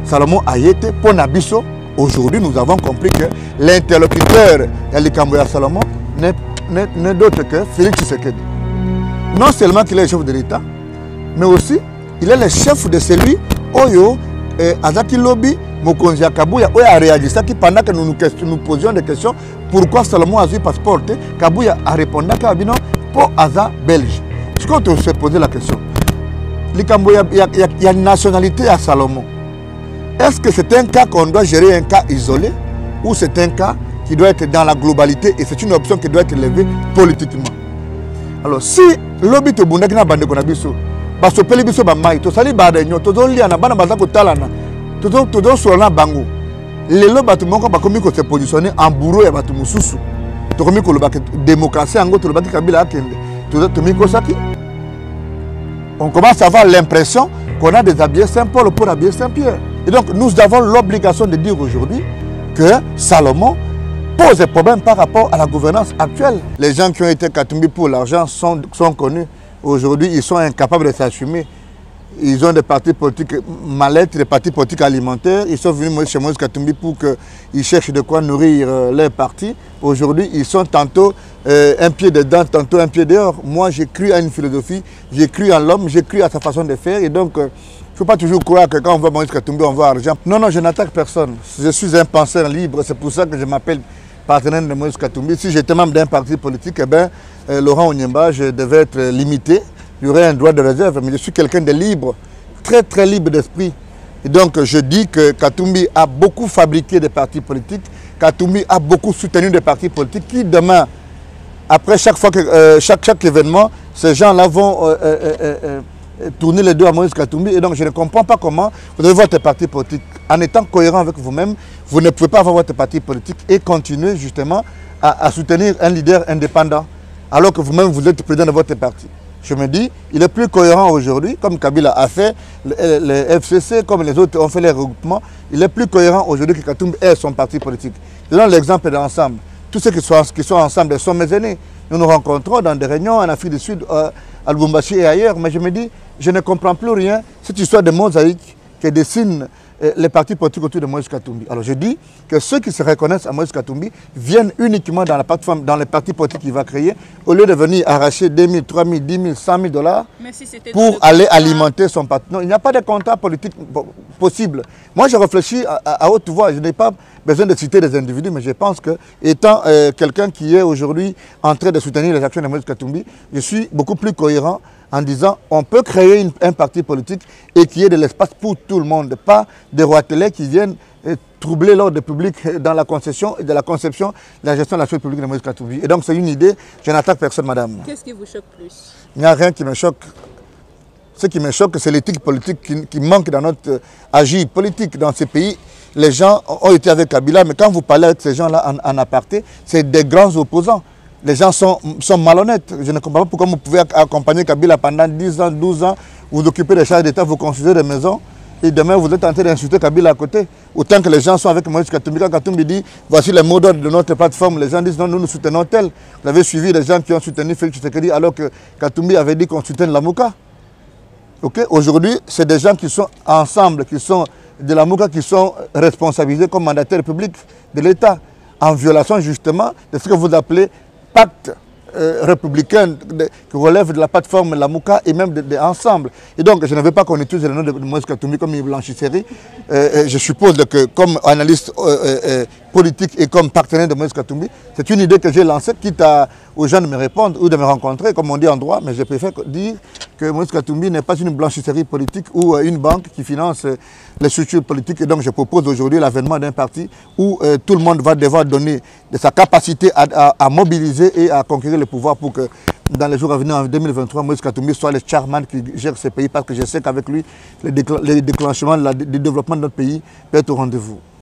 Salomon Ayete, pour Nabiso, aujourd'hui nous avons compris que l'interlocuteur Elikamboya Salomon n'est d'autre que Félix Tshisekedi. Non seulement qu'il est le chef de l'État, mais aussi il est le chef de celui Oyo Azaki Lobby Mokonzi Kabuya Oyo a réagi ça qui pendant que nous posions des questions pourquoi Salomon a eu passeport Kabuya a répondu qu'Abino pour Aza belge. Ce qu'on te poser la question. Il y a une nationalité à Salomon. Est-ce que c'est un cas qu'on doit gérer un cas isolé ou c'est un cas qui doit être dans la globalité et c'est une option qui doit être levée politiquement? Alors si lobby to bunda kina bande kona biso baso peli biso ba mai to sali ba denyo to do lia na bana baza ko talana to do so na bango lelo bato moko ba komi ko se positionner en bourreau ya bato mususu to komi ko lobaka démocratie ango to lobaki Kabila akende to miko saki. On commence à avoir l'impression qu'on a déshabillé Saint-Paul pour habiller Saint-Pierre. Et donc, nous avons l'obligation de dire aujourd'hui que Salomon pose des problèmes par rapport à la gouvernance actuelle. Les gens qui ont été Katumbi pour l'argent sont connus. Aujourd'hui, ils sont incapables de s'assumer. Ils ont des partis politiques mal-être, des partis politiques alimentaires. Ils sont venus chez Moïse Katumbi pour qu'ils cherchent de quoi nourrir leur parti. Aujourd'hui, ils sont tantôt un pied dedans, tantôt un pied dehors. Moi, j'ai cru à une philosophie, j'ai cru en l'homme, j'ai cru à sa façon de faire. Et donc, il ne faut pas toujours croire que quand on voit Moïse Katumbi, on voit argent. Non, non, je n'attaque personne. Je suis un penseur libre. C'est pour ça que je m'appelle partenaire de Moïse Katumbi. Si j'étais membre d'un parti politique, eh bien, Laurent Onyemba, je devais être limité. Il y aurait un droit de réserve, mais je suis quelqu'un de libre, très très libre d'esprit. Et donc je dis que Katumbi a beaucoup fabriqué des partis politiques, Katumbi a beaucoup soutenu des partis politiques qui demain, après chaque fois que chaque événement, ces gens-là vont tourner les deux à Moïse Katumbi. Et donc je ne comprends pas comment vous avez votre parti politique. En étant cohérent avec vous-même, vous ne pouvez pas avoir votre parti politique et continuer justement à soutenir un leader indépendant, alors que vous-même vous êtes président de votre parti. Je me dis, il est plus cohérent aujourd'hui, comme Kabila a fait, le FCC, comme les autres ont fait les regroupements, il est plus cohérent aujourd'hui que Katumbi ait son parti politique. Je donne l'exemple de l'ensemble. Tous ceux qui sont ensemble sont mes aînés. Nous nous rencontrons dans des réunions en Afrique du Sud, à Lubumbashi et ailleurs, mais je me dis, je ne comprends plus rien, cette histoire de mosaïque qui dessine les partis politiques autour de Moïse Katumbi. Alors je dis que ceux qui se reconnaissent à Moïse Katumbi viennent uniquement dans la plateforme, dans les partis politiques qu'il va créer, au lieu de venir arracher 2 000, 3 000, 10 000, 100 000 dollars pour aller alimenter son parti. Non, il n'y a pas de contrat politique possible. Moi, je réfléchis à haute voix. Je n'ai pas besoin de citer des individus, mais je pense que, étant quelqu'un qui est aujourd'hui en train de soutenir les actions de Moïse Katumbi, je suis beaucoup plus cohérent en disant on peut créer un parti politique et qu'il y ait de l'espace pour tout le monde, pas des roitelets qui viennent troubler l'ordre public dans la concession et de la conception de la gestion de la chose publique de Moïse Katumbi. Et donc c'est une idée, je n'attaque personne, madame. Qu'est-ce qui vous choque plus? Il n'y a rien qui me choque. Ce qui me choque, c'est l'éthique politique qui manque dans notre agir politique dans ces pays. Les gens ont été avec Kabila, mais quand vous parlez avec ces gens-là en aparté, c'est des grands opposants. Les gens sont malhonnêtes. Je ne comprends pas pourquoi vous pouvez accompagner Kabila pendant 10 ans, 12 ans, vous occupez des charges d'État, vous construisez des maisons, et demain vous êtes en train d'insulter Kabila à côté. Autant que les gens sont avec Moïse Katumbi. Quand Katumbi dit, voici les mots d'ordre de notre plateforme, les gens disent non, nous soutenons tel. Vous avez suivi les gens qui ont soutenu Félix Tshisekedi alors que Katumbi avait dit qu'on soutient Lamuka. Okay? Aujourd'hui, c'est des gens qui sont ensemble, qui sont de Lamuka, qui sont responsabilisés comme mandataires publics de l'État, en violation justement de ce que vous appelez pacte républicain qui relève de la plateforme Lamuka et même ensemble. Et donc, je ne veux pas qu'on utilise le nom de Moïse Katumbi comme une blanchisserie. Je suppose que comme analyste politique et comme partenaire de Moïse Katumbi, c'est une idée que j'ai lancée, quitte aux gens de me répondre ou de me rencontrer, comme on dit en droit, mais je préfère dire que Moïse Katumbi n'est pas une blanchisserie politique ou une banque qui finance les structures politiques. Et donc, je propose aujourd'hui l'avènement d'un parti où tout le monde va devoir donner de sa capacité à mobiliser et à conquérir le pouvoir pour que dans les jours à venir, en 2023, Moïse Katumbi soit le chairman qui gère ce pays, parce que je sais qu'avec lui, le déclenchement, le développement de notre pays peut être au rendez-vous.